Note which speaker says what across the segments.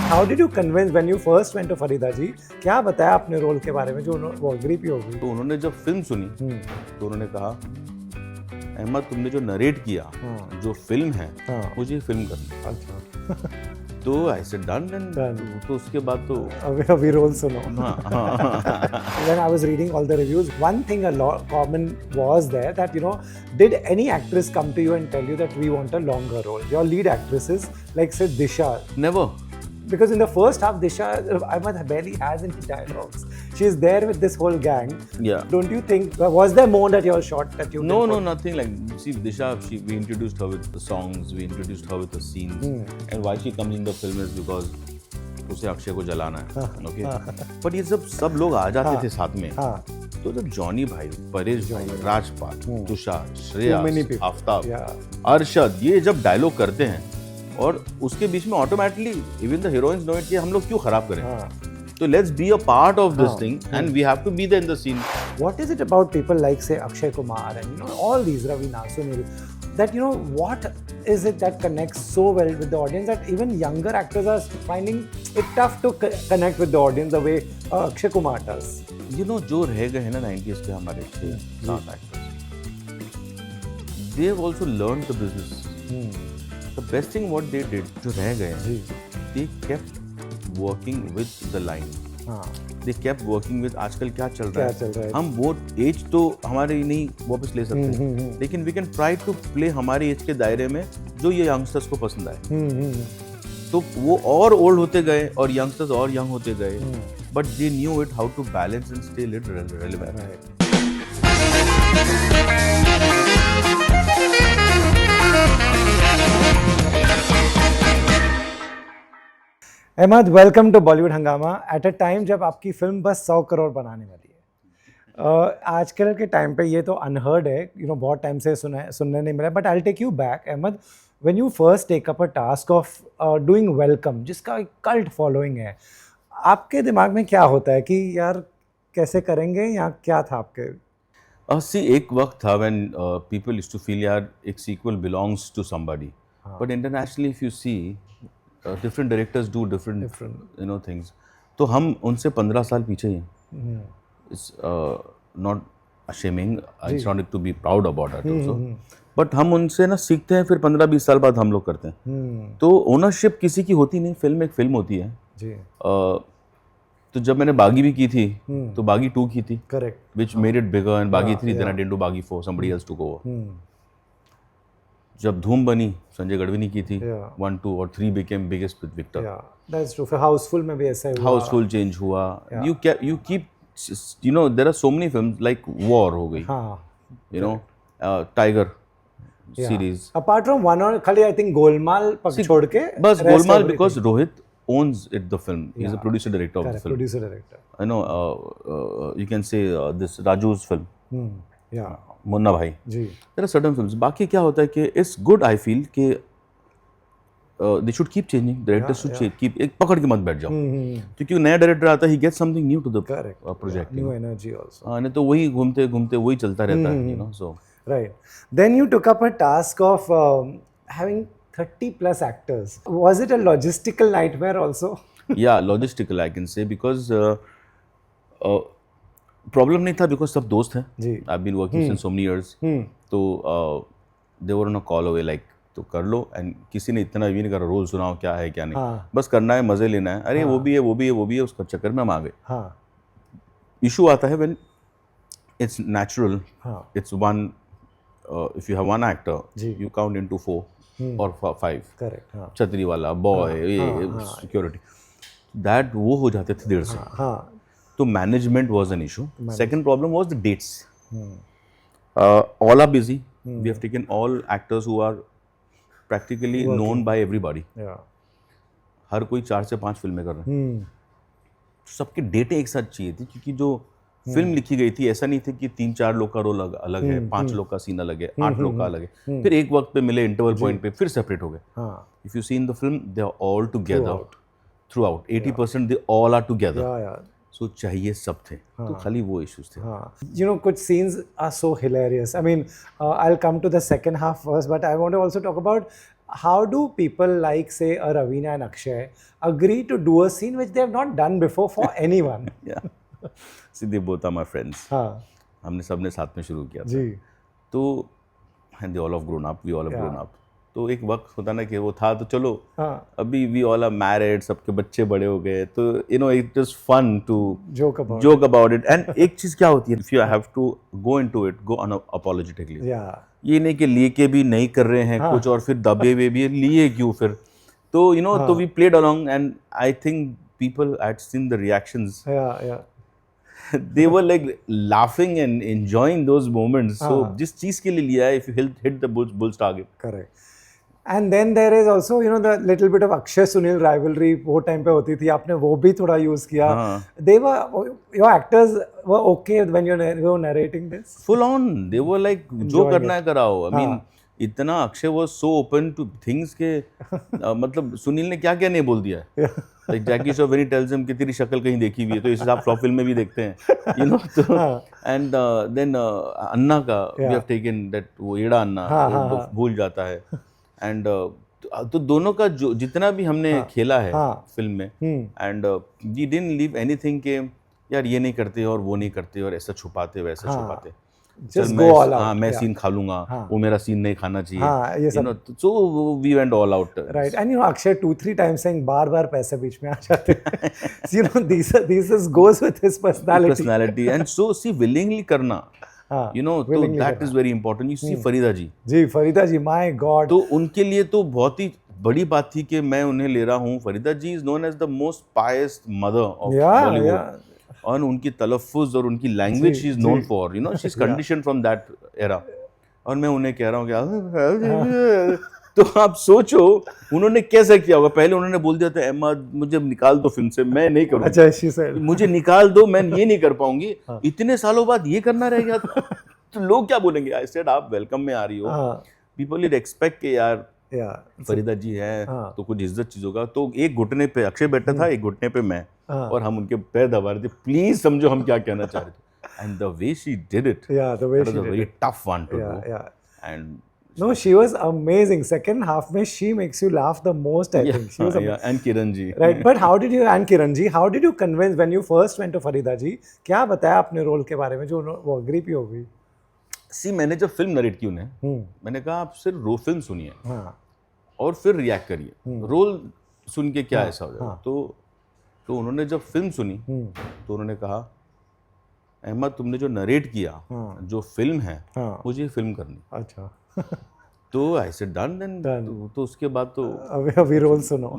Speaker 1: How did you convince when you first went to Farida जी? क्या बताया अपने रोल के बारे में जो वो एग्री भी हो गई?
Speaker 2: तो उन्होंने जब फिल्म सुनी तो उन्होंने कहा अहमद तुमने जो नरेट किया जो फिल्म है मुझे ये फिल्म करनी है।
Speaker 1: अच्छा
Speaker 2: तो ऐसे डन तो उसके बाद तो
Speaker 1: अभी रोल सुनो।
Speaker 2: हाँ
Speaker 1: When I was reading all the reviews, one thing a lot common was there that did any actress come to you and tell you that we want a longer role? Your lead actresses, like say Disha.
Speaker 2: Never
Speaker 1: Because in the first half, Disha Ahmed barely has any dialogues. She's there with this whole gang.
Speaker 2: Yeah.
Speaker 1: Don't you think? Was there more that you shot that you?
Speaker 2: No, nothing like. See, Disha, we introduced her with the songs, we introduced her with the scenes, and why she comes in the film is because उसे अक्षय को जलाना है, okay? But ये सब लोग आ जाते थे साथ में. तो जब जॉनी भाई, परेश भाई, राजपाल, तुषार, श्रेया, आफ्ताब, अरशद ये जब डायलॉग करते हैं और उसके बीच में automatically even the heroines know it कि हम लोग क्यों खराब करें. तो let's be a part of this thing and we have to be there in the scene.
Speaker 1: What is it about people like say Akshay Kumar and all these Raveena, Sunil, that what is it that connects so well with the audience that even younger actors are finding it tough to connect with the audience the way Akshay Kumar does?
Speaker 2: जो रह गए हैं ना 90s के हमारे 6-7 actors, they have also learned the business. The best thing what they did जो रह गए हैं, they kept working with the line. They kept working with आजकल क्या चल रहा है. हम वो एज तो हमारे नहीं वापस ले सकते, लेकिन we can try to play हमारे एज के दायरे में जो ये यंगस्टर्स को पसंद आए. तो वो और ओल्ड होते गए और यंगस्टर्स और यंग होते गए, but they knew it how to balance and stay relevant.
Speaker 1: Ahmad, welcome to Bollywood Hungama at a time जब आपकी फिल्म बस 100 करोड़ बनाने वाली है. आजकल के टाइम पे ये तो अनहर्ड है, बहुत टाइम से सुनने नहीं मिला. But I take you back Ahmad, when you first take up a task of doing Welcome, जिसका एक कल्ट फॉलोइंग है, आपके दिमाग में क्या होता है कि यार कैसे करेंगे, या क्या था आपके?
Speaker 2: सी एक वक्त था when people used to feel यार एक sequel belongs to somebody, but internationally if you see different directors do different things. तो हम उनसे 15 साल पीछे हैं. It's not ashaming, it's not to be proud about it also, but हम उनसे ना सीखते हैं, फिर 15-20 साल बाद हम लोग करते हैं. तो ओनरशिप किसी की होती नहीं, फिल्म एक फिल्म होती है. तो जब मैंने बागी भी की थी तो बागी 2 की थी, correct, which made it bigger, and बागी 3 then I didn't do बागी 4, somebody else took over. जब धूम बनी संजय गढ़वी ने की थी, 1, 2 और 3 became biggest with Victor.
Speaker 1: That's true. फिर हाउसफुल में भी ऐसा हुआ,
Speaker 2: हाउसफुल चेंज हुआ. You keep there are so many films like War हो गई, Tiger series.
Speaker 1: Apart from one और खाली I think गोलमाल छोड़ के,
Speaker 2: बस Golmaal because Rohit owns the film. He's the producer director of the film.
Speaker 1: Producer director.
Speaker 2: You can say this Raju's film. Munna भाई. There are certain films. बाकी क्या होता है कि it's good, I feel कि they should keep changing. Directors should keep, एक पकड़ के मत बैठ जाओ, क्योंकि नया डायरेक्टर आता है, he gets something new to the project.
Speaker 1: New energy also.
Speaker 2: नहीं तो वही घूमते घूमते वही चलता रहता है, so.
Speaker 1: Right. Then you took up a task of having 30 plus actors. Was it a logistical nightmare also?
Speaker 2: Yeah, logistical I can say, because problem नहीं था, बिकॉज सब दोस्त हैं. I been working since so many years. तो they were on a call away like तो कर लो, and किसी ने इतना भी नहीं करा रोल सुनाओ क्या है क्या नहीं, बस करना है, मजे लेना है. अरे वो भी है वो भी है वो भी है, उसका चक्कर में हम आ गए. इशू आता है when it's natural, it's one, if you have one actor you count into 4 और 5. करेक्ट. छतरी वाला बॉय, सिक्योरिटी, दैट वो हो जाते थे देर से. तो management was an issue. Second problem was the dates. All are busy. We have taken all actors who are practically known by everybody. हर कोई 4 से 5 फिल्में कर रहे हैं. सबके डेटें एक साथ चाहिए थी, क्योंकि जो फिल्म लिखी गई थी ऐसा नहीं थे कि 3-4 लोग का रोल अलग है, 5 लोग का सीन अलग है, 8 लोग का अलग है, फिर एक वक्त पे मिले इंटरवल पॉइंट पे फिर सेपरेट हो गए. If you see in the film they are all together throughout. 80% they all are together. So चाहिए सब थे. तो खाली वो इश्यूज थे.
Speaker 1: कुछ scenes are so hilarious. I mean, I'll come to the second half first, but I want to also talk about how do people like, say, a Raveena and Akshay agree to do a scene which they have not done before for anyone?
Speaker 2: Yeah. See, they both are my friends.
Speaker 1: हाँ
Speaker 2: हमने सबने साथ में शुरू किया था.
Speaker 1: जी
Speaker 2: तो and they all have grown up, we all have
Speaker 1: Yeah.
Speaker 2: grown up. तो एक वक्त होता ना कि वो था तो चलो
Speaker 1: हाँ
Speaker 2: अभी we all are married, सबके बच्चे बड़े हो गए तो you know it is fun to
Speaker 1: joke about
Speaker 2: it. And एक चीज़ क्या होती है, if you have to go into it, go unapologetically.
Speaker 1: yeah
Speaker 2: ये नहीं कि लिए के भी नहीं कर रहे हैं कुछ और फिर दबे हुए भी लिए क्यों फिर तो you know तो we played along and I think people had seen the reactions.
Speaker 1: yeah
Speaker 2: They were like laughing and enjoying those moments. So जिस चीज़ के लिए लिया है, if you hit the bull's target.
Speaker 1: correct. And then there is also, you know, the little bit of Akshay Sunil rivalry वो time पे होती थी, आपने वो भी थोड़ा यूज किया. They were, your actors were okay when you were narrating this?
Speaker 2: Full on, they were like जो करना है कराओ. I mean इतना Akshay was so open to things के मतलब सुनील ने क्या क्या नहीं बोल दिया है. Like Jackie Shroff when he tells him कि तेरी शक्ल कहीं देखी हुई है तो इस हिसाब फ्लॉप फिल्म में भी देखते हैं, you know. तो and then अन्ना का we have taken that वो एड़ा अन्ना वो भूल जाता है. एंड तो दोनों का जो जितना भी हमने खेला है फिल्म में and we didn't leave anything के यार ये नहीं करते और वो नहीं करते और ऐसा छुपाते वैसा छुपाते.
Speaker 1: Just go all out.
Speaker 2: मैं सीन खा लूंगा वो मेरा सीन नहीं खाना चाहिए.
Speaker 1: ये
Speaker 2: you know, so we went all out.
Speaker 1: Right. And you know Akshay 2-3 times saying बार पैसे बीच में आ जाते हैं. You know this goes with his personality.
Speaker 2: And so see willingly करना. You know, तो that is very important. You see Farida ji.
Speaker 1: Ji Farida ji, my God.
Speaker 2: तो उनके लिए तो बहुत ही बड़ी बात थी कि मैं उन्हें ले रहा हूँ. फरीदा जी is known as the most pious mother of Bollywood. और उनकी तलफ़ुज़ और उनकी language she is known for. You know, she's conditioned from that era. और मैं उन्हें कह रहा हूँ कि तो आप सोचो उन्होंने कैसा किया होगा. पहले उन्होंने बोल दिया था अहमद मुझे निकाल दो फिल्म से, मैं नहीं करूँगा.
Speaker 1: अच्छा she said.
Speaker 2: मुझे निकाल दो, मैं ये नहीं कर पाऊंगी. इतने सालों बाद ये करना रह गया था. तो लोग क्या बोलेंगे. आई सेड आप वेलकम में आ रही हो. पीपल विल एक्सपेक्ट के यार फरीदा जी है तो कुछ इज्जत चीज होगा. तो एक घुटने पे अक्षय बैठा था, एक घुटने पे मैं, और हम उनके पैर दबा रहे थे. प्लीज समझो हम क्या कहना चाह रहे थे. And the way she did it,
Speaker 1: the way she did
Speaker 2: very tough one two
Speaker 1: it.
Speaker 2: Do.
Speaker 1: Yeah.
Speaker 2: And
Speaker 1: No, she was amazing. Second half में she makes you laugh the most, I think. She was amazing.
Speaker 2: and Kiran ji.
Speaker 1: Right, but how did you, and Kiran ji, how did you convince when you first went to Farida ji? क्या बताया अपने role के बारे में जो वो agree भी हो गई?
Speaker 2: सी मैंने जब फिल्म नरेट की उन्हें, मैंने कहा आप सिर्फ फिल्म सुनिए और फिर रिएक्ट करिए. रोल सुन के क्या ऐसा हो जाएगा. तो उन्होंने जब फिल्म सुनी तो उन्होंने कहा अहमद तुमने जो नरेट किया जो फिल्म है मुझे फिल्म करनी.
Speaker 1: अच्छा.
Speaker 2: तो आई सेड डन देन. तो उसके बाद तो
Speaker 1: अभी रोल सुनो.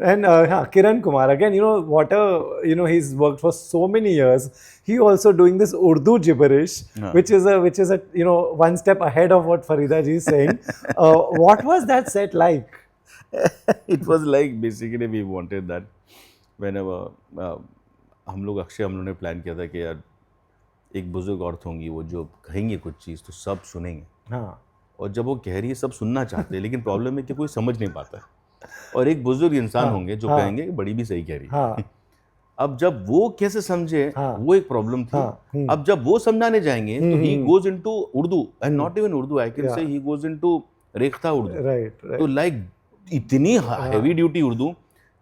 Speaker 1: And Kiran Kumar, again, you know what he's worked for so many years. He also doing this Urdu gibberish, which is a you know one step ahead of what Farida ji is saying. What was that set like?
Speaker 2: It was like basically we wanted that whenever हम लोग ने plan किया था कि यार एक बुजुर्ग औरत होंगी वो जो कहेंगे कुछ चीज़ तो सब सुनेंगे. और जब वो कह रही है सब सुनना चाहते हैं लेकिन प्रॉब्लम है कि कोई समझ नहीं पाता है. और एक बुजुर्ग इंसान होंगे जो कहेंगे बड़ी भी सही कह रही है. अब जब वो कैसे समझे वो एक प्रॉब्लम थी. अब जब वो समझाने जाएंगे तो he goes into Urdu and not even Urdu, I can से he goes into Rekhta Urdu.
Speaker 1: Right.
Speaker 2: तो लाइक इतनी हैवी ड्यूटी उर्दू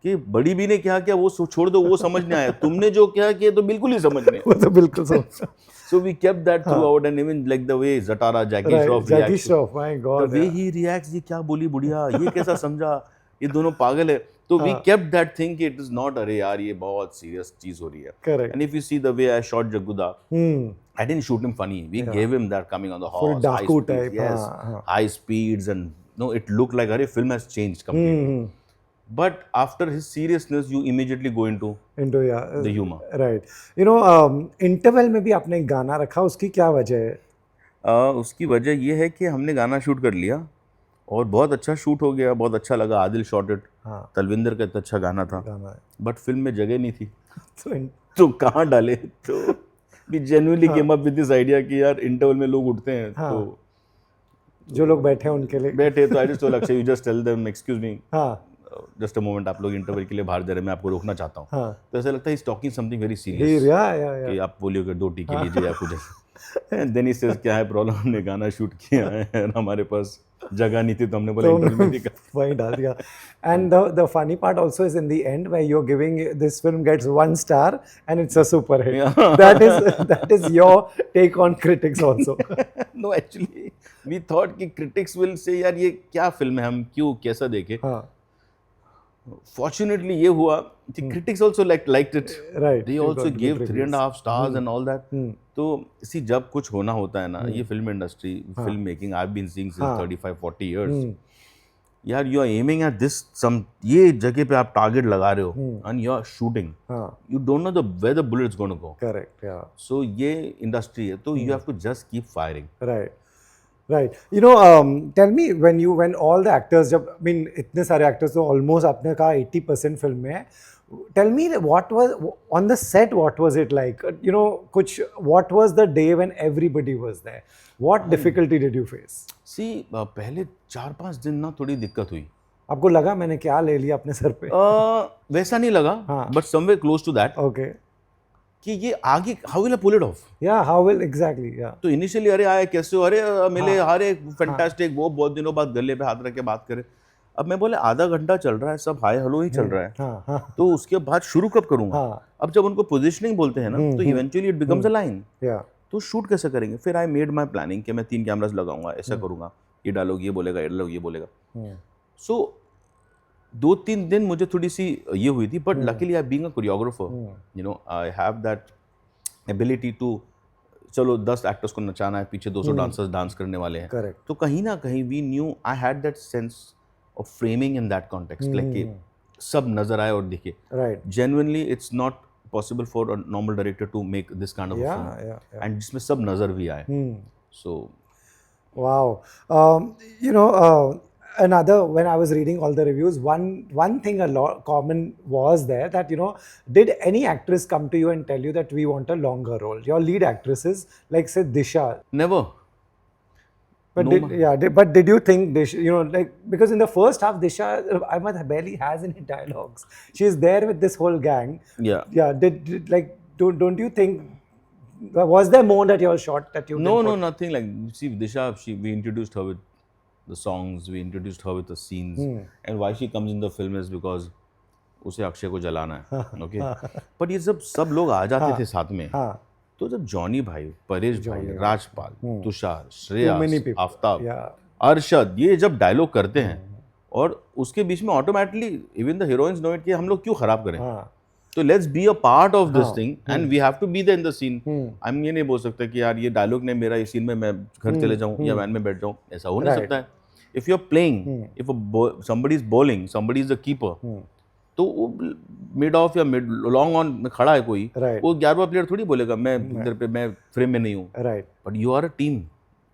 Speaker 2: कि बड़ी भी ने क्या किया वो छोड़ दो, वो समझ नहीं आया. तुमने जो क्या किया तो बिल्कुल ही समझ नहीं.
Speaker 1: वो तो बिल्कुल समझ.
Speaker 2: So we kept that throughout and even like the way Zatara, Jackie Shroff reacts.
Speaker 1: Jackie Shroff, my God.
Speaker 2: The way he reacts, ये क्या बोली बुढ़िया, ये कैसा समझा, ये दोनों पागल है. तो we kept that thing कि it is not अरे यार ये बहुत serious चीज हो रही है.
Speaker 1: Correct.
Speaker 2: And if you see the way I shot Jaguda, I didn't shoot him funny. We gave him that coming on the horse,
Speaker 1: full Daku type.
Speaker 2: Yes, high speeds and no, it looked like अरे film has changed completely. But after his seriousness, you immediately go into the humor.
Speaker 1: Right. You know, interval में भी आपने गाना रखा, उसकी क्या वजह है?
Speaker 2: उसकी वजह ये है कि हमने गाना शूट कर लिया और बहुत अच्छा शूट हो गया, बहुत अच्छा लगा. Adil shot it. तलविंदर का इतना अच्छा गाना था बट फिल्म में जगह नहीं थी. तो कहाँ डाले. तो we genuinely came up with this idea कि यार इंटरवल में लोग उठते हैं तो
Speaker 1: जो लोग बैठे हैं उनके लिए
Speaker 2: बैठे. तो I just told Akshay, you just tell them excuse me. Just a moment आप लोग इंटरवल के लिए बाहर जा रहे हैं, मैं आपको रोकना चाहता हूँ. तो ऐसा लगता है is talking something very serious कि आप बोलिए 2 टीके लीजिए या कुछ. एंड देन ही सेज क्या है प्रॉब्लम, हमने गाना शूट किया है और हमारे पास जगह नहीं थी तो हमने बोला
Speaker 1: तो
Speaker 2: इंटरव्यू में दिखा.
Speaker 1: वही डाल दिया. And the funny part also is in the end where you're giving this film gets 1 star and it's a super hit.
Speaker 2: Yeah.
Speaker 1: That is your take on critics also.
Speaker 2: No, actually we thought कि critics will say यार ये क्या film है, हम क्यों कैसा देखे.
Speaker 1: हाँ.
Speaker 2: Fortunately ये हुआ कि critics also liked it.
Speaker 1: Right.
Speaker 2: They
Speaker 1: You
Speaker 2: also
Speaker 1: got good
Speaker 2: gave
Speaker 1: reviews.
Speaker 2: 3.5 stars and all that. तो इसी जब कुछ होना होता है ना, ये film industry, film making, I have been seeing since 35-40 years. यार you are aiming at this sum, ये जगह पे आप टारगेट लगा रहे हो and you are shooting, you don't know the where the bullets gonna go.
Speaker 1: Correct. Yeah.
Speaker 2: So ये industry है, तो you have to just keep firing.
Speaker 1: Right. Right. You know, tell me when all the actors, जब I mean इतने सारे actors तो almost आपने कहा 80% film में है. Tell me what was on the set, what was it like? You know, what was the day when everybody was there? What difficulty did you face?
Speaker 2: सी पहले 4-5 दिन ना थोड़ी दिक्कत हुई.
Speaker 1: आपको लगा मैंने क्या ले लिया अपने सर पे?
Speaker 2: वैसा नहीं लगा, but somewhere close to that.
Speaker 1: Okay.
Speaker 2: कि ये आगे how will I pull it off.
Speaker 1: Yeah, how will exactly? Yeah.
Speaker 2: तो इनिशियली अरे आए कैसे हो, अरे मिले, अरे फैंटास्टिक, वो बहुत दिनों बाद गले पे हाथ रख के बात करे. अब मैं बोले आधा घंटा चल रहा है, सब हाय हेलो ही चल रहा है.
Speaker 1: हाँ, हाँ.
Speaker 2: तो उसके बाद शुरू कब करूंगा.
Speaker 1: हाँ.
Speaker 2: अब जब उनको पोजीशनिंग बोलते हैं ना, तो eventually it becomes a line.
Speaker 1: Yeah.
Speaker 2: तो शूट कैसे करेंगे. फिर आई मेड माई प्लानिंग कि मैं 3 कैमरास लगाऊंगा, ऐसा करूंगा, ये डायलॉग ये बोलेगा, ये डायलॉग ये बोलेगा. सो 2-3 दिन मुझे थोड़ी सी ये हुई थी, but luckily I being a choreographer, you know, I have that ability to, चलो 10 एक्टर्स को नचाना है, पीछे 200 डांसर्स डांस करने वाले हैं.
Speaker 1: Correct.
Speaker 2: तो कहीं ना कहीं we knew, I had that sense of framing in that context, like कि सब नजर आए और दिखे.
Speaker 1: Right.
Speaker 2: Genuinely it's not possible for a normal director to make this kind of
Speaker 1: Yeah,
Speaker 2: film,
Speaker 1: yeah.
Speaker 2: And जिसमें सब नजर भी आए. सो
Speaker 1: Wow. You know, another, when I was reading all the reviews, one thing a lot common was there that, you know, did any actress come to you and tell you that we want a longer role? Your lead actresses, like say Disha.
Speaker 2: never.
Speaker 1: But
Speaker 2: No,
Speaker 1: but did you think Disha, you know, like, because in the first half Disha, Ahmed barely has any dialogues. She's there with this whole gang.
Speaker 2: Yeah.
Speaker 1: Yeah. Did like, don't you think, was there more that you all shot that you
Speaker 2: No,
Speaker 1: didn't
Speaker 2: no,
Speaker 1: put?
Speaker 2: nothing like. See, Disha, we introduced her with the songs, we introduced her with the scenes, and why she comes in the film is because उसे अक्षय को जलाना है. Okay. But ये सब लोग आ जाते थे साथ में.
Speaker 1: हाँ.
Speaker 2: तो जब जॉनी भाई, परेश भाई, Rajpal, Tushar,
Speaker 1: Too
Speaker 2: Shreya,
Speaker 1: many people.
Speaker 2: Aftab,
Speaker 1: Yeah.
Speaker 2: Arshad, ये जब डायलॉग करते हैं और उसके बीच में automatically even the heroines know it कि हम लोग क्यों खराब करें.
Speaker 1: हाँ.
Speaker 2: तो let's be a part of this thing and we have to be there in the scene. हम ये नहीं बोल सकते कि यार ये डायलॉग ने मेरा इस सीन में मैं घर चले जाऊं या वैन में बैठ जाऊं, ऐसा हो नहीं सकता है. If you are playing, if somebody is bowling, somebody is a keeper, तो वो मिड ऑफ या मिड लॉन्ग ऑन में खड़ा है कोई,
Speaker 1: Right.
Speaker 2: वो 11वां प्लेयर थोड़ी बोलेगा मैं इधर पे मैं फ्रेम में नहीं हूँ.
Speaker 1: Right.
Speaker 2: But you are a team,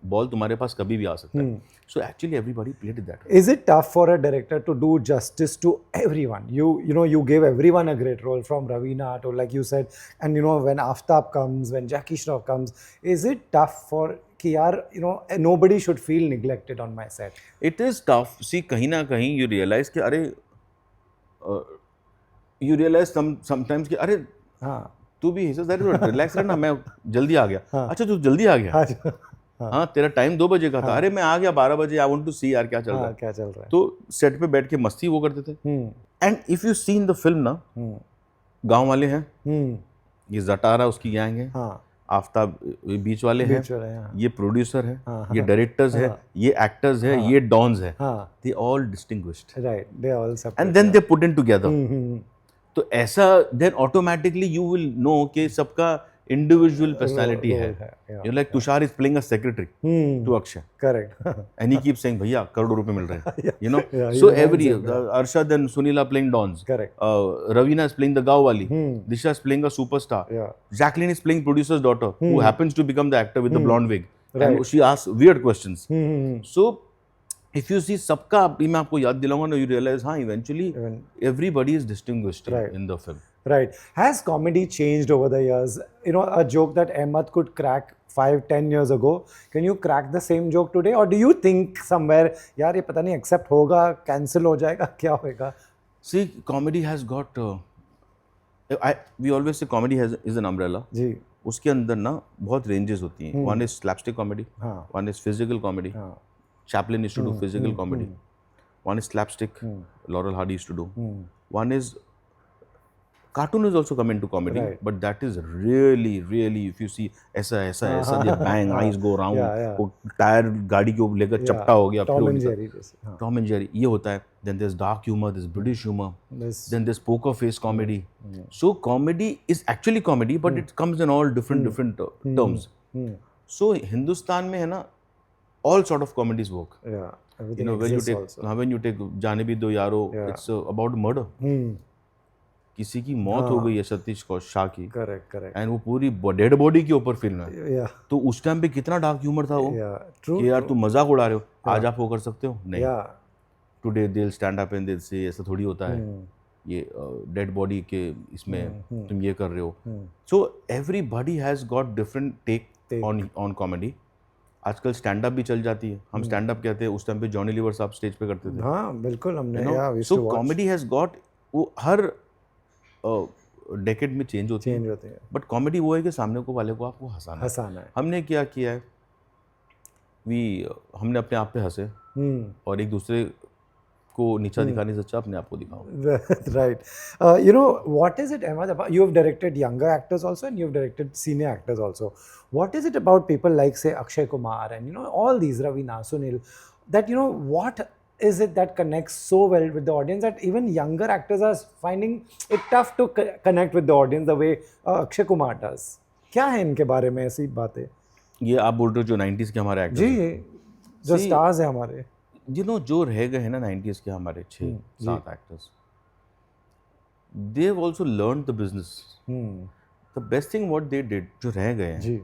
Speaker 2: ball तुम्हारे पास कभी भी आ सकता है. So actually everybody played that.
Speaker 1: Is it tough for a director to do justice to everyone? You know, you gave everyone a great role, from Raveena to, like you said, and you know, when Aftab comes, when Jackie Shroff comes, is it tough for कि यार, you know, nobody should feel neglected on my set?
Speaker 2: It is tough. See कहीं ना कहीं you realise कि अरे you realise sometimes कि अरे
Speaker 1: हाँ.
Speaker 2: तू भी रिलैक्स रहना, मैं जल्दी आ गया. अच्छा तू जल्दी आ गया. हाँ तेरा टाइम 2 बजे का था. अरे मैं आ गया 12 बजे. आई वांट टू सी यार क्या चल रहा है.
Speaker 1: क्या चल रहा है.
Speaker 2: तो सेट पे बैठ के मस्ती वो करते थे. And if you see in the film ना, गांव वाले हैं, ये जटारा उसकी गैंग है,
Speaker 1: हाँ.
Speaker 2: आफ्ताब बीच वाले हैं,
Speaker 1: बीच वाले हैं, हाँ.
Speaker 2: ये प्रोड्यूसर है, ये डायरेक्टर्स है, ये एक्टर्स है, ये डॉन्स है.
Speaker 1: हाँ.
Speaker 2: They all distinguished
Speaker 1: Right. They all separate.
Speaker 2: And then they put in together. तो ऐसा then automatically you will know कि सबका इंडिविजुअल पर्सनालिटी है. You like Tushar is playing a secretary to Akshay,
Speaker 1: Correct.
Speaker 2: And he keep saying भैया करोड़ों रुपए मिल रहे हैं, you know.
Speaker 1: Yeah,
Speaker 2: so
Speaker 1: he
Speaker 2: every
Speaker 1: wants it,
Speaker 2: Arshad and Sunila playing dons,
Speaker 1: Correct.
Speaker 2: Ravina is playing the गाँव वाली, Disha is playing a superstar,
Speaker 1: Yeah.
Speaker 2: Jacqueline is playing producer's daughter who happens to become the actor with the blonde wig,
Speaker 1: Right.
Speaker 2: and she asks weird questions. So if you see सबका, अभी मैं आपको याद दिलाऊंगा ना, you realize हाँ eventually everybody is distinguished
Speaker 1: Right.
Speaker 2: in the film.
Speaker 1: Right. Has comedy changed over the years? You know, a joke that Ahmed could crack 5-10 years ago, can you crack the same joke today? Or do you think somewhere, यार ये पता नहीं accept होगा, cancel हो जाएगा, क्या होएगा?
Speaker 2: See, comedy has got we always say comedy is an umbrella.
Speaker 1: जी.
Speaker 2: उसके अंदर ना बहुत रेंजेस होती हैं. वन इज स्लैपस्टिक कॉमेडी,
Speaker 1: हाँ
Speaker 2: वन इज फिजिकल कॉमेडी.
Speaker 1: हाँ
Speaker 2: Chaplin used to do physical comedy. One is slapstick. Laurel Hardy used to do. One is cartoon is also come into comedy,
Speaker 1: Right.
Speaker 2: but that is really if you see ऐसा ये bang eyes go round,
Speaker 1: yeah.
Speaker 2: वो tyre गाड़ी को लेकर चपटा हो गया, फिर
Speaker 1: Tom
Speaker 2: वो
Speaker 1: and
Speaker 2: निकल-
Speaker 1: Jerry जैसे हाँ
Speaker 2: Tom and Jerry ये होता है. Then there's dark humor, there's British humor,
Speaker 1: This-
Speaker 2: then there's poker face comedy. So comedy is actually comedy, but it comes in all different terms. So Hindustan में है ना, all sort of comedies work.
Speaker 1: yeah everything
Speaker 2: You know, when you
Speaker 1: exists
Speaker 2: take
Speaker 1: also.
Speaker 2: when you take जाने भी दो यारो,
Speaker 1: Yeah.
Speaker 2: it's about murder. किसी की मौत हो गई है सतीश शाह की,
Speaker 1: correct
Speaker 2: एंड वो पूरी डेड बॉडी के ऊपर फिल्म है.
Speaker 1: yeah
Speaker 2: तो उस टाइम पे कितना डार्क ह्यूमर था वो,
Speaker 1: yeah true
Speaker 2: कि यार तुम मजाक उड़ा रहे हो, आज आप वो कर सकते हो नहीं.
Speaker 1: yeah
Speaker 2: today they will stand up and they से ऐसा थोड़ी होता है, ये डेड बॉडी के इसमें तुम ये कर रहे हो. So everybody has got different take on comedy. आजकल स्टैंड अप भी चल जाती है. हम स्टैंड अप कहते हैं, उस टाइम पे जॉनी लीवर साहब स्टेज पे करते थे.
Speaker 1: हाँ बिल्कुल हमने yeah we used
Speaker 2: so
Speaker 1: to watch.
Speaker 2: Comedy has got, वो हर डेकेड में चेंज होती है.
Speaker 1: change होते हैं
Speaker 2: बट कॉमेडी वो है कि सामने को वाले को आपको हंसाना है.
Speaker 1: हंसाना है
Speaker 2: हमने क्या किया है, हमने अपने आप पे हंसे, और एक दूसरे को नीचा दिखाने से अच्छा अपने आप को दिखाओ.
Speaker 1: right you know what is it Ahmed about, you have directed younger actors also and you have directed senior actors also. What is it about people like say Akshay Kumar and you know all these Raveena, Sunil, that you know what is it that connects so well with the audience that even younger actors are finding it tough to connect with the audience the way Akshay Kumar does? क्या है इनके बारे में ऐसी बातें?
Speaker 2: ये आप बोल रहे हो जो 90s के हमारे एक्टर्स,
Speaker 1: जी जो स्टार्स है हमारे,
Speaker 2: जो रह गए हैं ना 90s के हमारे 6-7 actors, they have also learned the business. The best thing what they did, जो रह गए हैं,
Speaker 1: जी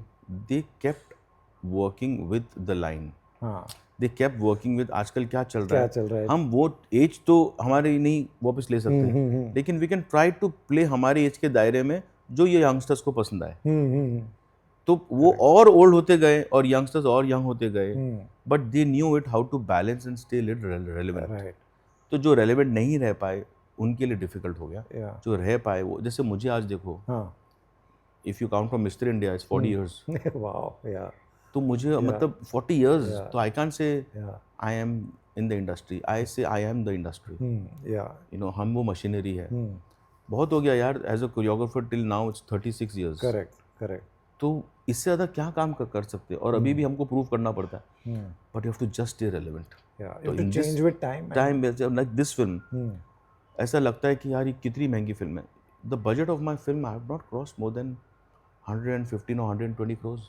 Speaker 2: they kept working with the line.
Speaker 1: हाँ
Speaker 2: दे केप्ट वर्किंग विद आजकल क्या चल रहा
Speaker 1: क्या
Speaker 2: है.
Speaker 1: चल रहा है
Speaker 2: हम वो एज तो हमारे नहीं वापस ले सकते, लेकिन we can try to play हमारे एज के दायरे में जो ये यंगस्टर्स को पसंद आए. तो वो और ओल्ड होते गए और यंगस्टर्स और यंग होते गए, but they knew it how to balance and stay relevant.
Speaker 1: Right
Speaker 2: तो जो रेलेवेंट नहीं रह पाए उनके लिए डिफिकल्ट हो गया.
Speaker 1: या
Speaker 2: जो रह पाए वो, जैसे मुझे आज देखो,
Speaker 1: हाँ
Speaker 2: if you count from mister India is 40 years.
Speaker 1: Wow या
Speaker 2: तो मुझे मतलब 40 years, तो आई can say
Speaker 1: yeah
Speaker 2: I am in the industry, I say I am the industry.
Speaker 1: Yeah
Speaker 2: you know, हम वो मशीनरी है. बहुत हो गया यार, as a choreographer till now it's 36 years.
Speaker 1: Correct correct
Speaker 2: तो इससे ज़्यादा क्या काम कर सकते हैं, और अभी भी हमको प्रूव करना पड़ता है. But you have to just stay relevant.
Speaker 1: Yeah it will change with time
Speaker 2: time like this film, ऐसा लगता है कि यार ये कितनी महंगी फिल्म है. The budget of my film I have not cross more than 115 or 120 crores.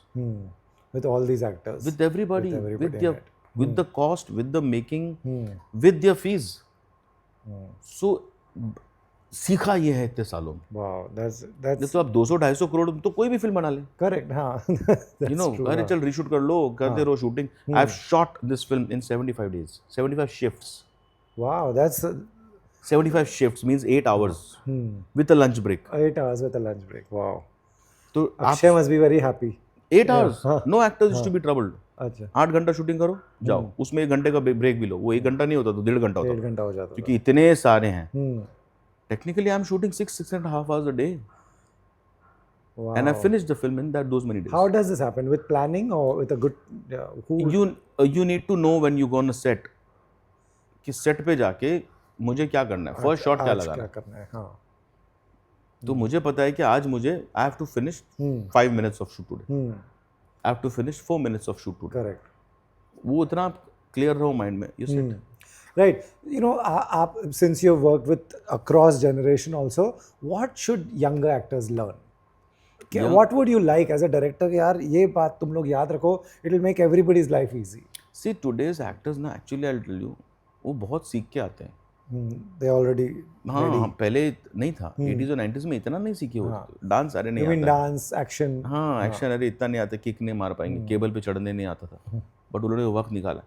Speaker 1: with all these actors
Speaker 2: With everybody, with
Speaker 1: in
Speaker 2: their
Speaker 1: it.
Speaker 2: with the cost, with the making, with their fees. So सीखा ये है इतने सालों में.
Speaker 1: wow that's
Speaker 2: तो आप 200-250 करोड़ तो कोई भी फिल्म बना ले.
Speaker 1: correct हाँ
Speaker 2: You know, अरे चल रीशूट कर लो, करते रहो shooting. I have shot this film in 75 days, 75 shifts.
Speaker 1: wow that's
Speaker 2: 75 shifts means 8 hours with a lunch break.
Speaker 1: 8 hours with a lunch break. wow
Speaker 2: तो
Speaker 1: Akshay must be very happy.
Speaker 2: 8 hours, no actor is to be troubled.
Speaker 1: अच्छा
Speaker 2: 8 घंटा shooting करो, जाओ, उसमें 1 घंटे का break भी लो. वो 1 घंटा नहीं होता तो 1.5 घंटा होता,
Speaker 1: 1.5 घंटा हो जाता
Speaker 2: क्योंकि इतने सारे हैं.
Speaker 1: था.
Speaker 2: Technically, I'm shooting 6.5 hours a day,
Speaker 1: wow
Speaker 2: and I finished the film in those many days.
Speaker 1: how does this happen, with planning or with a good who
Speaker 2: You need to know when you go on a set, कि set पे जाके मुझे क्या करना है, first shot क्या
Speaker 1: आज
Speaker 2: लगाना
Speaker 1: क्या
Speaker 2: है.
Speaker 1: करना है हाँ
Speaker 2: तो मुझे पता है कि आज मुझे I have to finish 5 minutes of shoot today. I have to finish 4 minutes of shoot today.
Speaker 1: correct
Speaker 2: वो इतना क्लियर रहो माइंड में, you sit.
Speaker 1: right you know since you've worked with across generation also, what should younger actors learn? What would you like as a director कि यार ये बात तुम लोग याद रखो, it will make everybody's life easy.
Speaker 2: See, today's actors ना, actually I'll tell you, वो बहुत सीख के आते हैं.
Speaker 1: they already
Speaker 2: हाँ, पहले नहीं था. 80s और 90s में इतना नहीं सीखे होते. डांस अरे नहीं
Speaker 1: you mean
Speaker 2: आता.
Speaker 1: dance action
Speaker 2: हाँ, एक्शन अरे इतना नहीं आता, किक नहीं मार पाएंगे, केबल पे चढ़ने नहीं आता था, बट उन्होंने वो वक्त निकाला.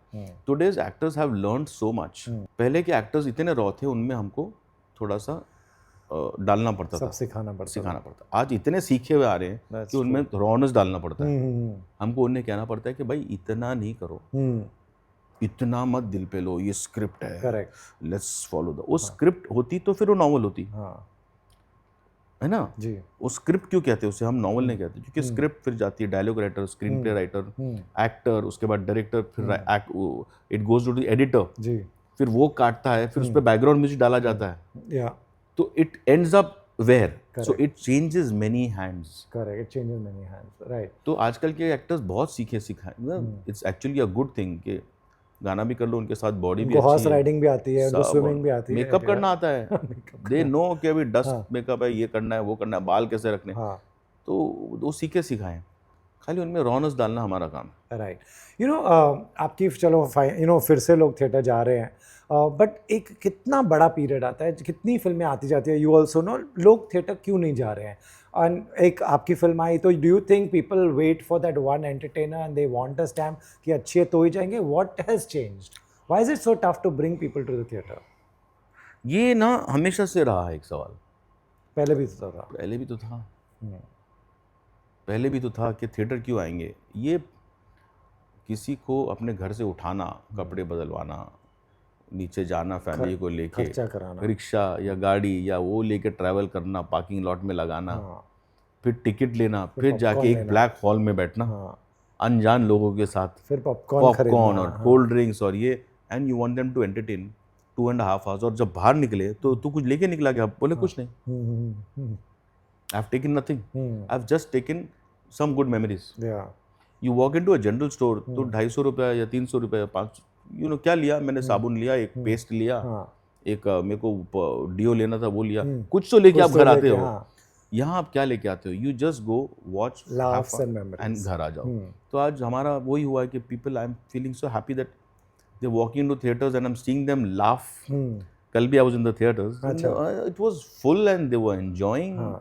Speaker 2: Today's actors have learned so much. पहले के एक्टर्स इतने रॉ थे, उनमें हमको थोड़ा सा डालना पड़ता था,
Speaker 1: सब सिखाना पड़ता
Speaker 2: आज इतने सीखे हुए आ रहे हैं
Speaker 1: That's
Speaker 2: कि उनमें रॉनेस डालना पड़ता है. हमको उन्हें कहना पड़ता है कि भाई इतना नहीं करो, इतना मत दिल पे लो, ये स्क्रिप्ट है,
Speaker 1: करेक्ट
Speaker 2: लेट्स फॉलो द. वो स्क्रिप्ट होती तो फिर वो नॉवल होती.
Speaker 1: हाँ
Speaker 2: है ना?
Speaker 1: जी
Speaker 2: वो स्क्रिप्ट क्यों कहते हैं उसे, हम नॉवल नहीं कहते, क्योंकि स्क्रिप्ट फिर जाती है dialogue writer, screenplay writer, actor, उसके बाद डायरेक्टर, फिर it goes to the editor,
Speaker 1: जी
Speaker 2: फिर वो काटता है, फिर उस पर बैकग्राउंड म्यूजिक डाला जाता है,
Speaker 1: या
Speaker 2: तो it ends up where, so
Speaker 1: Correct.
Speaker 2: It changes many hands.
Speaker 1: Correct, it changes many hands, right.
Speaker 2: तो आजकल के एक्टर्स बहुत सीखे सिखाए, it's actually a good thing कि गाना भी कर लो, उनके साथ बॉडी भी
Speaker 1: उनको
Speaker 2: अच्छी
Speaker 1: हॉर्स
Speaker 2: है,
Speaker 1: राइडिंग भी आती है, उनको स्विमिंग भी आती है,
Speaker 2: मेकअप करना आता है, दे नो कि अभी डस्ट मेकअप है, ये करना है, वो करना है, बाल कैसे रखने,
Speaker 1: हाँ
Speaker 2: तो वो सीखे सिखाएं, खाली उनमें रौनस डालना हमारा काम है.
Speaker 1: राइट. आपकी चलो फिर से लोग थिएटर जा रहे हैं, बट एक कितना बड़ा पीरियड आता है, कितनी फिल्में आती जाती है, यू ऑल्सो नो लोग थिएटर क्यों नहीं जा रहे हैं. एंड एक आपकी फिल्म आई तो do you think people wait for that one entertainer and they want a stamp कि अच्छी है तो ही जाएंगे. What has changed, why is it so tough to bring people to the theatre.
Speaker 2: ये ना हमेशा से रहा है एक सवाल,
Speaker 1: पहले भी तो था.
Speaker 2: पहले भी तो था, पहले भी तो था कि थिएटर क्यों आएंगे. ये किसी को अपने घर से उठाना, कपड़े बदलवाना, नीचे जाना फैमिली को लेके,
Speaker 1: खर्चा कराना,
Speaker 2: रिक्शा या गाड़ी या वो लेके ट्रैवल करना, पार्किंग लॉट में लगाना, फिर टिकट लेना, फिर जाके एक ब्लैक हॉल में बैठना अनजान लोगों के साथ,
Speaker 1: फिर पॉपकॉर्न
Speaker 2: और कोल्ड ड्रिंक्स और ये, and you want them to entertain 2.5 hours, और जब बाहर निकले तो तू कुछ लेके निकला क्या? बोले कुछ नहीं, I have taken nothing, I have just taken some good memories. You walk into a general store तो 250 रुपया या 300 रुपया, 5, क्या लिया मैंने, साबुन लिया, एक पेस्ट लिया, एक मेरे को डिओ लेना था वो लिया, कुछ तो लेके आप घर आते हो. यहाँ आप क्या लेके आते हो? You just go watch and घर आ जाओ. तो आज हमारा वही हुआ है कि people, I am feeling so happy that they walking into theatres and I am seeing them laugh. कल भी I was in the theatres, it was full and they were enjoying.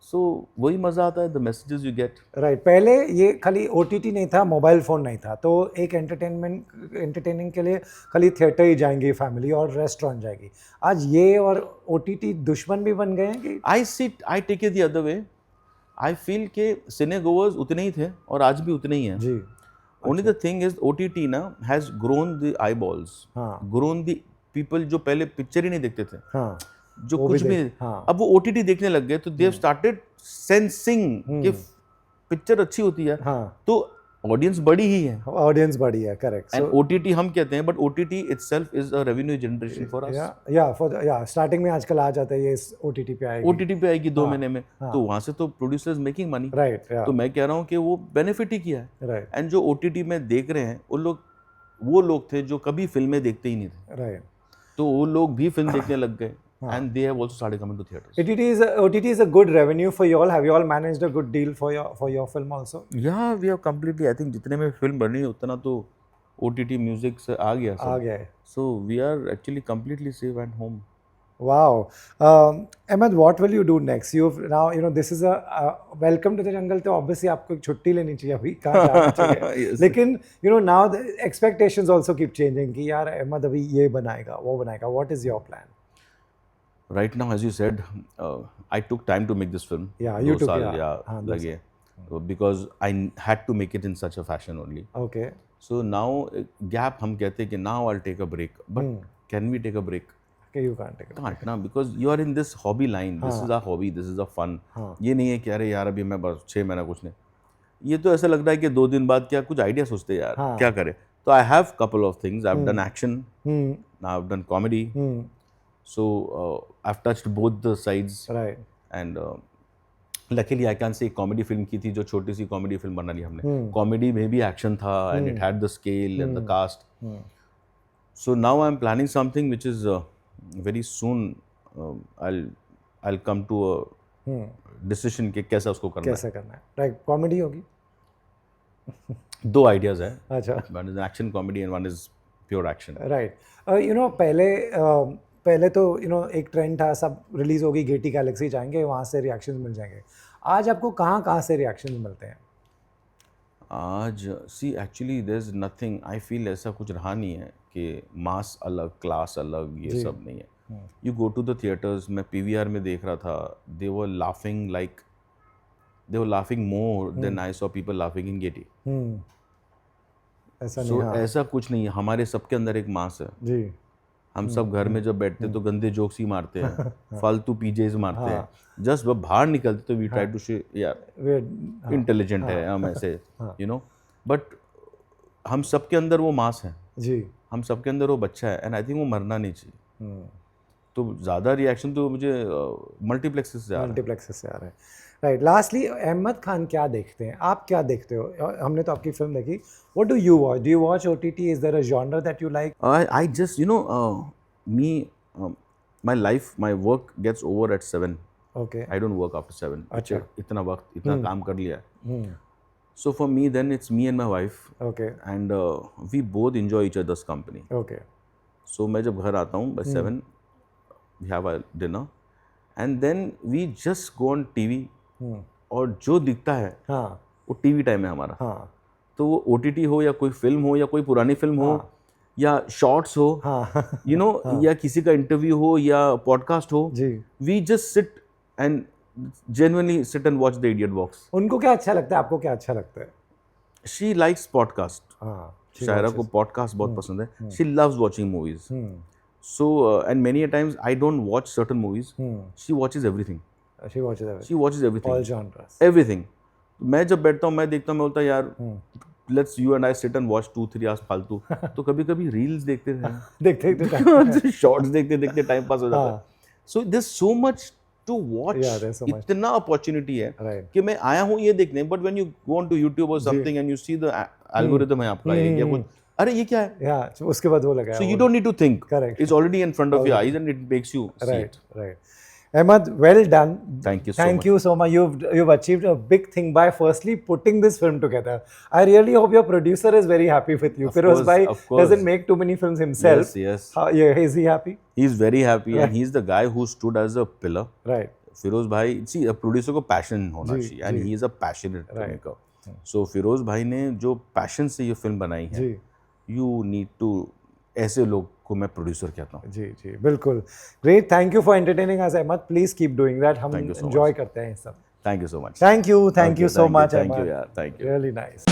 Speaker 2: So वही मज़ा आता है, the messages you get.
Speaker 1: Right. पहले ये खाली OTT नहीं था, मोबाइल फ़ोन नहीं था, तो एक एंटरटेनिंग के लिए खाली थिएटर ही जाएंगी फैमिली और रेस्टोरेंट जाएगी. आज ये और OTT दुश्मन भी बन गए हैं कि
Speaker 2: I take it the other way. I feel के सिने गोवर्स उतने ही थे और आज भी उतने ही हैं.
Speaker 1: जी.
Speaker 2: Only the thing is OTT ना has grown the eyeballs, grown the people जो पहले पिक्चर ही नहीं देखते थे, जो कुछ भी, अब वो OTT देखने लग गए, तो दे हैव स्टार्टेड सेंसिंग कि पिक्चर अच्छी होती है, तो ऑडियंस बड़ी ही है,
Speaker 1: ऑडियंस बड़ी है. करेक्ट.
Speaker 2: एंड OTT हम कहते हैं, but OTT itself is a revenue generation for us.
Speaker 1: Starting में आजकल आ जाता है ये OTT पे आएगी,
Speaker 2: OTT पे आएगी 2 महीने में, तो वहां से तो प्रोड्यूसर्स मेकिंग मनी.
Speaker 1: राइट.
Speaker 2: तो मैं कह रहा हूँ कि वो बेनिफिट ही किया है.
Speaker 1: राइट.
Speaker 2: एंड जो OTT में देख रहे हैं वो लोग थे जो कभी फिल्में देखते ही नहीं थे.
Speaker 1: राइट.
Speaker 2: तो वो लोग भी फिल्म देखने लग गए, and they have also started coming to theaters.
Speaker 1: OTT is a good revenue for you all. Have you all managed a good deal for your film also?
Speaker 2: Yeah, we have completely. I think जितने में film बनी है उतना तो OTT music से आ गया
Speaker 1: है.
Speaker 2: So we are actually completely safe at home.
Speaker 1: Wow. Ahmed, what will you do next? This is a welcome to the jungle. तो obviously आपको एक छुट्टी लेनी चाहिए अभी, कहाँ जाना चाहिए.
Speaker 2: Yes.
Speaker 1: लेकिन now the expectations also keep changing कि यार अहमद अभी ये बनाएगा, वो बनाएगा. What is your plan?
Speaker 2: Right now, as you said, I took time to make this film.
Speaker 1: Yeah, you took
Speaker 2: लगे, because I had to make it in such a fashion only.
Speaker 1: Okay.
Speaker 2: So now gap हम कहते हैं कि now I'll take a break, but can we take a break?
Speaker 1: Okay, you can't take a break.
Speaker 2: Can't ना, because you are in this hobby line. This is a hobby. This is a fun. ये नहीं है कि अरे यार अभी मैं बस 6 महीना कुछ नहीं. ये तो ऐसा लगता है कि 2 दिन बाद क्या कुछ आइडिया सोचते हैं यार, क्या करें. तो I have couple of things. I've done action. Now I've done comedy. So I've touched both the sides.
Speaker 1: Right.
Speaker 2: And luckily I can say comedy film की थी, जो छोटी सी कॉमेडी फिल्म बना ली हमने. कॉमेडी में भी एक्शन था, and it had the scale and the cast. So now I'm planning something which is very soon. I'll come to a decision कि कैसा उसको करना
Speaker 1: है. Right. कॉमेडी होगी.
Speaker 2: 2 आइडियाज हैं.
Speaker 1: अच्छा.
Speaker 2: One is action comedy and one is pure action.
Speaker 1: Right. पहले तो एक ट्रेंड था, सब रिलीज़ होगी, गेटी गैलेक्सी जाएंगे, वहाँ से रिएक्शंस मिल जाएंगे. आज आपको कहाँ से रिएक्शंस मिलते हैं?
Speaker 2: आज see actually there is nothing, I feel ऐसा कुछ रहा नहीं है कि मास अलग, क्लास अलग, ये सब नहीं है. You go to the theatres, मैं PVR में देख रहा था, they were laughing more than I saw people laughing in Gaiety.
Speaker 1: ऐसा
Speaker 2: नहीं, ऐसा कुछ नहीं है, हमारे सबके अंदर एक मास है.
Speaker 1: जी.
Speaker 2: हम सब घर में जब बैठते तो गंदे जोक्स ही मारते हैं, फालतू पीजेज मारते हैं, जस्ट जब बाहर निकलते तो वी ट्राई टू से यार इंटेलिजेंट है हम ऐसे, यू नो, बट हम सबके अंदर वो मास है
Speaker 1: जी,
Speaker 2: हम सबके अंदर वो बच्चा है, एंड आई थिंक वो मरना नहीं चाहिए। तो ज़्यादा रिएक्शन तो मुझे मल्टीप्लेक्सेस से आ रहा है।
Speaker 1: मल्टीप्लेक्सेस से आ रहा है, राइट। लास्टली, अहमद खान क्या देखते हैं, आप क्या देखते हो? हमने तो आपकी फिल्म देखी, what do you watch? Do you watch OTT? Is there a genre that you like?
Speaker 2: I just, you know, me, my life, my work gets over at 7.
Speaker 1: Okay,
Speaker 2: I don't work after 7.
Speaker 1: अच्छा।
Speaker 2: इतना वक्त, इतना काम कर लिया है। So for me, then it's me and my wife,
Speaker 1: okay,
Speaker 2: and we both enjoy each other's company.
Speaker 1: Okay,
Speaker 2: So मैं जब घर आता हूँ by 7, we have our dinner, and then we just go on TV, और जो दिखता है
Speaker 1: हाँ,
Speaker 2: वो टीवी टाइम है हमारा।
Speaker 1: हाँ,
Speaker 2: तो वो OTT हो या कोई फिल्म हो या कोई पुरानी फिल्म हो या शॉर्ट्स हो,
Speaker 1: हाँ,
Speaker 2: यू नो, या किसी का इंटरव्यू हो या पॉडकास्ट हो,
Speaker 1: जी।
Speaker 2: We just sit and genuinely sit and watch the Idiot Box.
Speaker 1: उनको क्या अच्छा लगता है, आपको क्या अच्छा लगता है?
Speaker 2: She likes podcast.
Speaker 1: हाँ,
Speaker 2: शायरा को पॉडकास्ट बहुत पसंद है. She loves watching movies. So and many a times I don't watch certain movies. She watches everything.
Speaker 1: she watches everything,
Speaker 2: She watches everything.
Speaker 1: all genres.
Speaker 2: Everything. मैं जब बैठता हूँ, मैं देखता हूँ, मैं बोलता हूँ यार, let's you and I sit and watch 2-3 hours फालतू. तो कभी कभी रील्स देखते थे,
Speaker 1: देखते देखते
Speaker 2: शॉर्ट्स देखते देखते टाइम पास हो जाता है. So there's so much to watch.
Speaker 1: Yeah, there's so much.
Speaker 2: इतना अपॉर्चुनिटी है
Speaker 1: Right.
Speaker 2: कि मैं आया हूँ ये देखने, but when you go on to YouTube और something and you see the algorithm है आपका, या कुछ, अरे ये क्या है,
Speaker 1: या उसके बाद वो लगा,
Speaker 2: so you don't need to think.
Speaker 1: Correct.
Speaker 2: It's already in front of your eyes and it makes you see
Speaker 1: right,
Speaker 2: it.
Speaker 1: right. Ahmed, well done.
Speaker 2: Thank you so
Speaker 1: Thank
Speaker 2: much.
Speaker 1: you so much. You've achieved a big thing by firstly putting this film together. I really hope your producer is very happy with you.
Speaker 2: Of
Speaker 1: Firoz
Speaker 2: course,
Speaker 1: bhai
Speaker 2: of course.
Speaker 1: doesn't make too many films himself.
Speaker 2: Yes, yes.
Speaker 1: Yeah, is he happy?
Speaker 2: He's very happy and he's the guy who stood as a pillar.
Speaker 1: Right.
Speaker 2: Firoz भाई, see, a producer को passion होना
Speaker 1: जी,
Speaker 2: चाहिए, and
Speaker 1: ji.
Speaker 2: he is a passionate
Speaker 1: Right.
Speaker 2: filmmaker. So Firoz भाई ने जो passion से ये film बनाई है,
Speaker 1: जी,
Speaker 2: you need to, ऐसे लोग को मैं प्रोड्यूसर कहता हूँ.
Speaker 1: जी, जी, बिल्कुल. Great. Thank you for entertaining us, Ahmed. Please keep doing that. हम
Speaker 2: Thank you so
Speaker 1: enjoy
Speaker 2: much.
Speaker 1: करते हैं ये सब.
Speaker 2: Thank you so much.
Speaker 1: Thank you so much,
Speaker 2: Thank you,
Speaker 1: Ahmed.
Speaker 2: yaar. Thank you.
Speaker 1: Really nice.